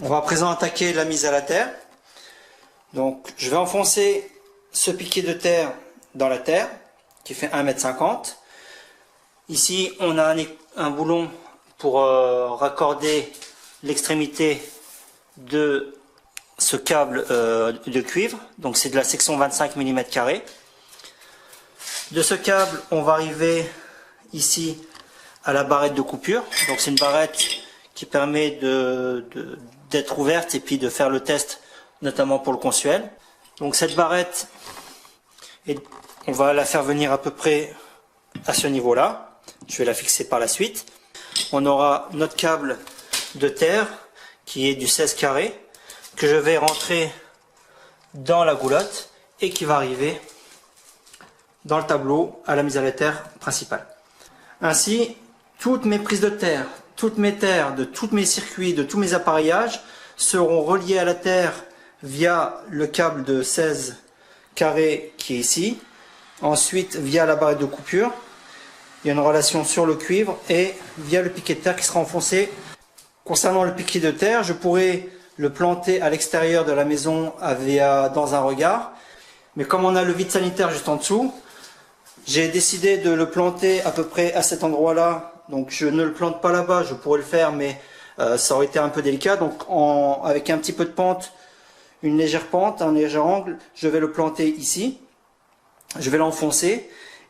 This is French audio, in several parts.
On va à présent attaquer la mise à la terre. Donc je vais enfoncer ce piquet de terre dans la terre qui fait 1,50 m. Ici on a un boulon pour raccorder l'extrémité de ce câble de cuivre. Donc c'est de la section 25 mm². De ce câble on va arriver ici à la barrette de coupure. Donc c'est une barrette qui permet d'être ouverte et puis de faire le test, notamment pour le consuel. Donc cette barrette, on va la faire venir à peu près à ce niveau-là. Je vais la fixer par la suite. On aura notre câble de terre qui est du 16 carré que je vais rentrer dans la goulotte et qui va arriver dans le tableau à la mise à la terre principale. Ainsi, toutes mes prises de terre, toutes mes terres, de tous mes circuits, de tous mes appareillages seront reliés à la terre via le câble de 16 carré qui est ici. Ensuite, via la barrette de coupure, il y a une relation sur le cuivre et via le piquet de terre qui sera enfoncé. Concernant le piquet de terre, je pourrais le planter à l'extérieur de la maison dans un regard. Mais comme on a le vide sanitaire juste en dessous, j'ai décidé de le planter à peu près à cet endroit-là. Donc je ne le plante pas là-bas, je pourrais le faire, mais ça aurait été un peu délicat. Donc avec un petit peu de pente, une légère pente, un léger angle, je vais le planter ici. Je vais l'enfoncer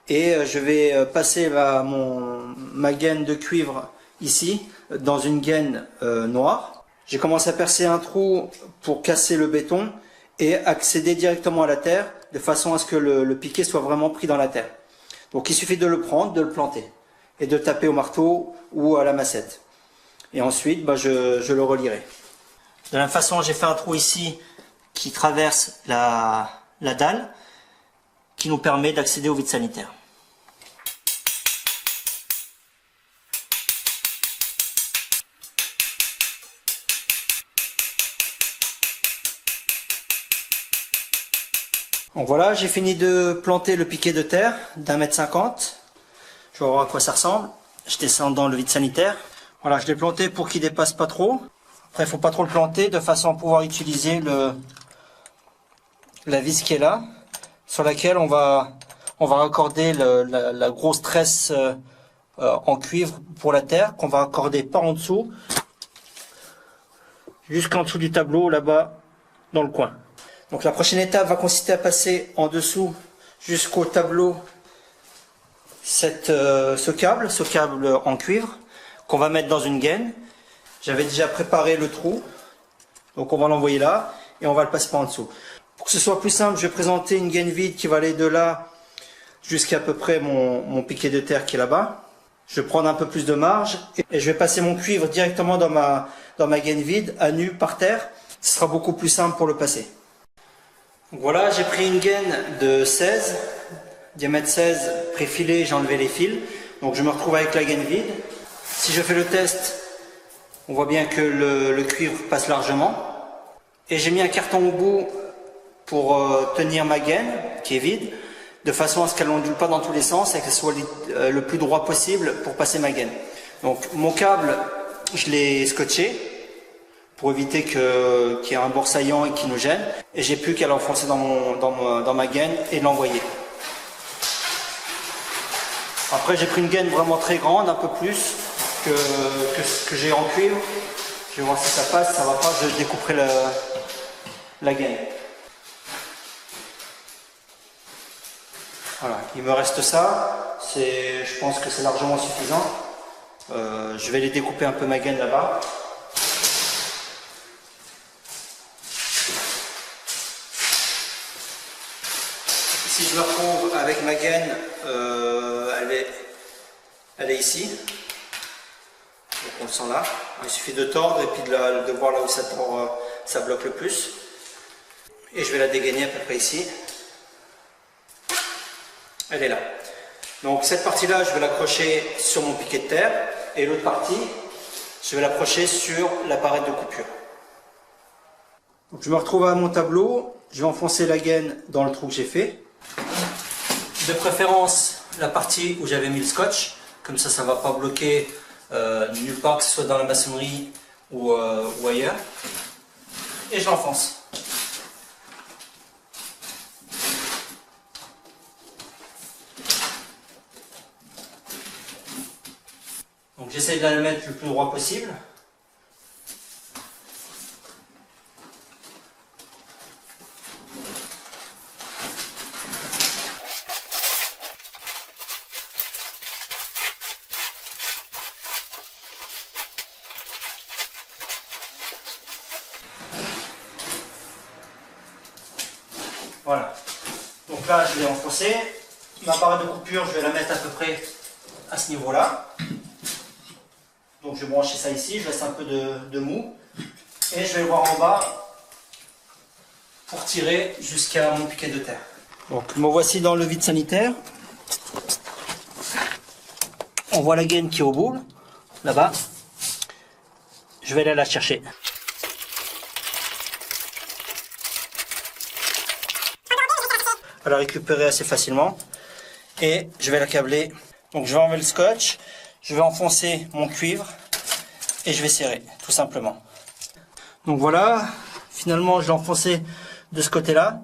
et je vais passer ma gaine de cuivre ici, dans une gaine noire. J'ai commencé à percer un trou pour casser le béton et accéder directement à la terre, de façon à ce que le piquet soit vraiment pris dans la terre. Donc il suffit de le prendre, de le planter et de taper au marteau ou à la massette. Et ensuite, je le relierai. De la même façon, j'ai fait un trou ici qui traverse la dalle, qui nous permet d'accéder au vide sanitaire. Donc voilà, j'ai fini de planter le piquet de terre d'1,50 m. Je vais voir à quoi ça ressemble. Je descends dans le vide sanitaire. Voilà, je l'ai planté pour qu'il dépasse pas trop. Après, il ne faut pas trop le planter de façon à pouvoir utiliser la vis qui est là, sur laquelle on va raccorder la grosse tresse en cuivre pour la terre, qu'on va raccorder par en dessous, jusqu'en dessous du tableau, là-bas, dans le coin. Donc la prochaine étape va consister à passer en dessous jusqu'au tableau ce câble en cuivre qu'on va mettre dans une gaine. J'avais déjà préparé le trou, donc on va l'envoyer là et on va le passer par en dessous. Pour que ce soit plus simple, je vais présenter une gaine vide qui va aller de là jusqu'à peu près mon piquet de terre qui est là-bas. Je vais prendre un peu plus de marge et je vais passer mon cuivre directement dans ma gaine vide à nu par terre. Ce sera beaucoup plus simple pour le passer. Donc voilà, j'ai pris une gaine de 16, diamètre 16, préfilé, j'ai enlevé les fils. Donc je me retrouve avec la gaine vide. Si je fais le test, on voit bien que le cuivre passe largement. Et j'ai mis un carton au bout pour tenir ma gaine, qui est vide, de façon à ce qu'elle n'ondule pas dans tous les sens et qu'elle soit le plus droit possible pour passer ma gaine. Donc mon câble, je l'ai scotché pour éviter qu'il y ait un bord saillant et qui nous gêne. Et j'ai plus qu'à l'enfoncer dans ma gaine et l'envoyer. Après j'ai pris une gaine vraiment très grande, un peu plus que ce que j'ai en cuivre. Je vais voir si ça passe, ça va pas, je découperai la gaine. Voilà, il me reste ça, je pense que c'est largement suffisant. Je vais les découper un peu ma gaine là-bas. Si je me retrouve avec ma gaine, elle est ici. Donc on le sent là. Il suffit de tordre et puis de voir là où ça bloque le plus. Et je vais la dégainer à peu près ici. Elle est là. Donc cette partie-là, je vais l'accrocher sur mon piquet de terre. Et l'autre partie, je vais l'accrocher sur la barrette de coupure. Donc, je me retrouve à mon tableau. Je vais enfoncer la gaine dans le trou que j'ai fait. De préférence, la partie où j'avais mis le scotch. Comme ça ne va pas bloquer nulle part, que ce soit dans la maçonnerie ou ailleurs. Et je l'enfonce. Donc j'essaie de la mettre le plus droit possible. Voilà. Donc là, je l'ai enfoncé. Ma barre de coupure, je vais la mettre à peu près à ce niveau-là. Donc je vais brancher ça ici, je laisse un peu de mou. Et je vais le voir en bas pour tirer jusqu'à mon piquet de terre. Donc me voici dans le vide sanitaire. On voit la gaine qui est au bout, là-bas. Je vais aller la chercher. À la récupérer assez facilement. Et je vais la câbler. Donc je vais enlever le scotch, je vais enfoncer mon cuivre et je vais serrer, tout simplement. Donc voilà, finalement je l'ai enfoncé de ce côté-là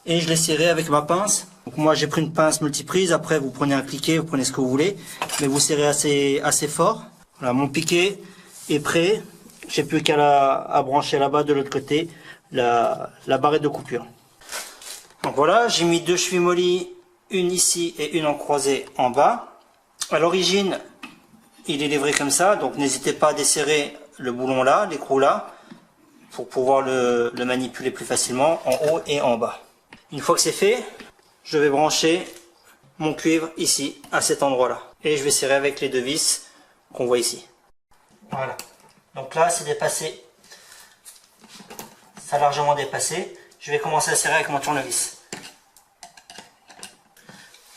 et je l'ai serré avec ma pince. Donc moi j'ai pris une pince multiprise, après vous prenez un cliquet, vous prenez ce que vous voulez, mais vous serrez assez fort. Voilà, mon piquet est prêt, j'ai plus qu'à brancher là-bas de l'autre côté la barrette de coupure. Donc voilà, j'ai mis 2 chevilles mollies, une ici et une en croisée en bas. À l'origine, il est livré comme ça, donc n'hésitez pas à desserrer le boulon là, l'écrou là, pour pouvoir le manipuler plus facilement en haut et en bas. Une fois que c'est fait, je vais brancher mon cuivre ici, à cet endroit là. Et je vais serrer avec les 2 vis qu'on voit ici. Voilà. Donc là, c'est dépassé. Ça a largement dépassé. Je vais commencer à serrer avec mon tournevis.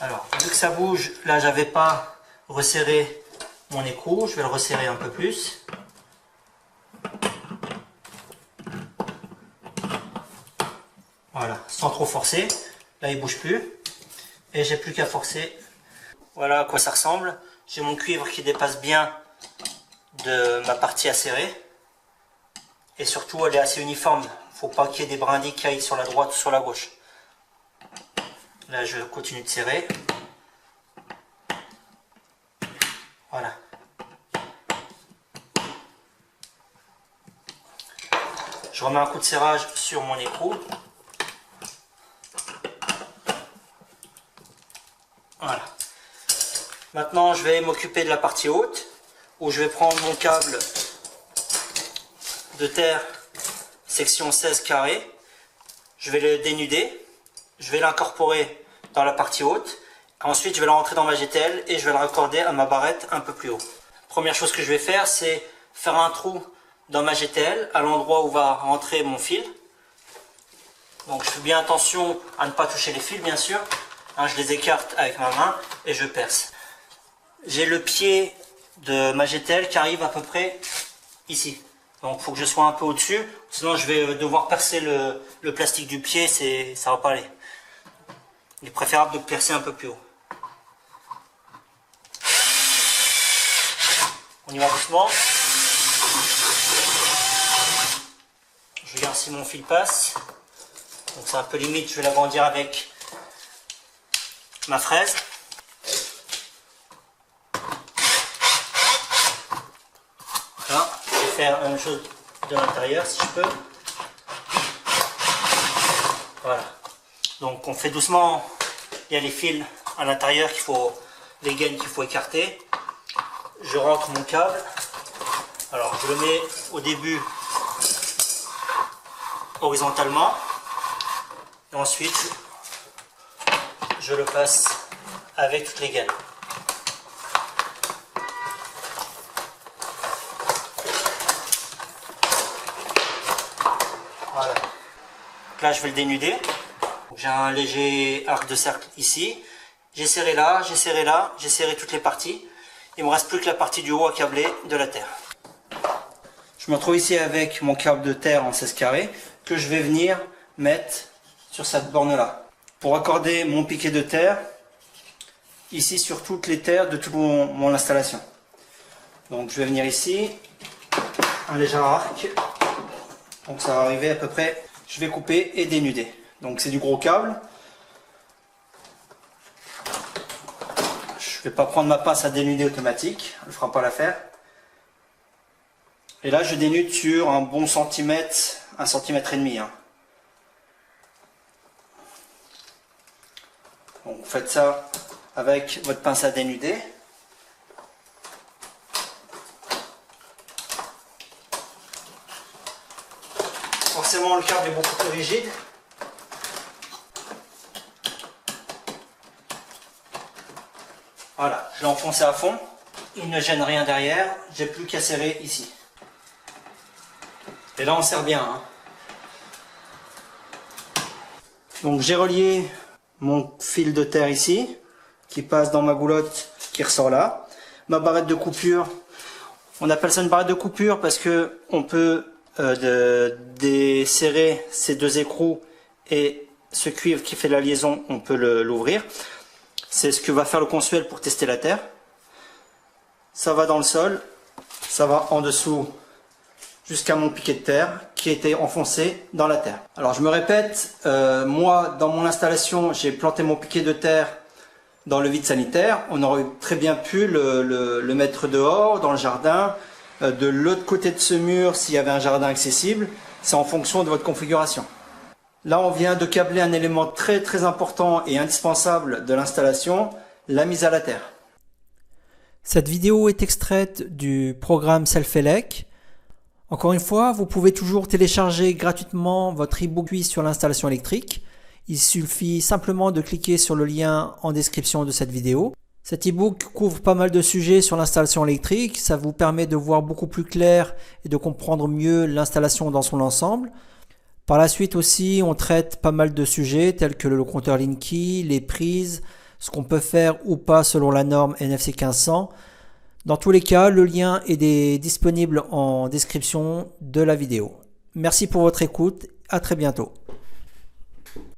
Alors, vu que ça bouge, là j'avais pas resserré mon écrou, je vais le resserrer un peu plus. Voilà, sans trop forcer. Là il bouge plus. Et j'ai plus qu'à forcer. Voilà à quoi ça ressemble. J'ai mon cuivre qui dépasse bien de ma partie à serrer. Et surtout elle est assez uniforme. Faut pas qu'il y ait des brindilles qui aillent sur la droite ou sur la gauche. Là je continue de serrer. Voilà. Je remets un coup de serrage sur mon écrou. Voilà. Maintenant je vais m'occuper de la partie haute, où je vais prendre mon câble de terre section 16 carré. Je vais le dénuder. Je vais l'incorporer dans la partie haute. Ensuite, je vais la rentrer dans ma GTL et je vais la raccorder à ma barrette un peu plus haut. Première chose que je vais faire, c'est faire un trou dans ma GTL à l'endroit où va rentrer mon fil. Donc je fais bien attention à ne pas toucher les fils, bien sûr. Hein, je les écarte avec ma main et je perce. J'ai le pied de ma GTL qui arrive à peu près ici. Donc il faut que je sois un peu au-dessus, sinon je vais devoir percer le plastique du pied, ça va pas aller. Il est préférable de percer un peu plus haut. On y va doucement. Je regarde si mon fil passe. Donc c'est un peu limite, je vais l'agrandir avec ma fraise. Voilà, je vais faire la même chose de l'intérieur si je peux. Voilà. Donc on fait doucement, il y a les fils à l'intérieur les gaines qu'il faut écarter. Je rentre mon câble. Alors je le mets au début horizontalement. Et ensuite je le passe avec toutes les gaines. Voilà. Donc là je vais le dénuder. J'ai un léger arc de cercle ici. J'ai serré là, j'ai serré là, j'ai serré toutes les parties. Il ne me reste plus que la partie du haut à câbler de la terre. Je me retrouve ici avec mon câble de terre en 16 carrés que je vais venir mettre sur cette borne là. Pour accorder mon piquet de terre ici sur toutes les terres de toute mon installation. Donc je vais venir ici. un léger arc. Donc ça va arriver à peu près, je vais couper et dénuder. Donc c'est du gros câble. Je vais pas prendre ma pince à dénuder automatique, elle ne fera pas l'affaire. Et là je dénude sur un bon centimètre, 1,5 cm. Hein. Donc vous faites ça avec votre pince à dénuder. Forcément le câble est beaucoup plus rigide. Voilà, je l'ai enfoncé à fond. Il ne gêne rien derrière. J'ai plus qu'à serrer ici. Et là on serre bien. Hein. Donc j'ai relié mon fil de terre ici, qui passe dans ma goulotte, qui ressort là. Ma barrette de coupure, on appelle ça une barrette de coupure parce que on peut desserrer ces deux écrous et ce cuivre qui fait la liaison, on peut l'ouvrir. C'est ce que va faire le consuel pour tester la terre. Ça va dans le sol, ça va en dessous jusqu'à mon piquet de terre qui a été enfoncé dans la terre. Alors je me répète, moi dans mon installation j'ai planté mon piquet de terre dans le vide sanitaire. On aurait très bien pu le mettre dehors, dans le jardin, de l'autre côté de ce mur s'il y avait un jardin accessible. C'est en fonction de votre configuration. Là on vient de câbler un élément très important et indispensable de l'installation, la mise à la terre. Cette vidéo est extraite du programme Self-Elec. Encore une fois, vous pouvez toujours télécharger gratuitement votre e-book sur l'installation électrique. Il suffit simplement de cliquer sur le lien en description de cette vidéo. Cet e-book couvre pas mal de sujets sur l'installation électrique. Ça vous permet de voir beaucoup plus clair et de comprendre mieux l'installation dans son ensemble. Par la suite aussi, on traite pas mal de sujets tels que le compteur Linky, les prises, ce qu'on peut faire ou pas selon la norme NFC 1500. Dans tous les cas, le lien est disponible en description de la vidéo. Merci pour votre écoute, à très bientôt.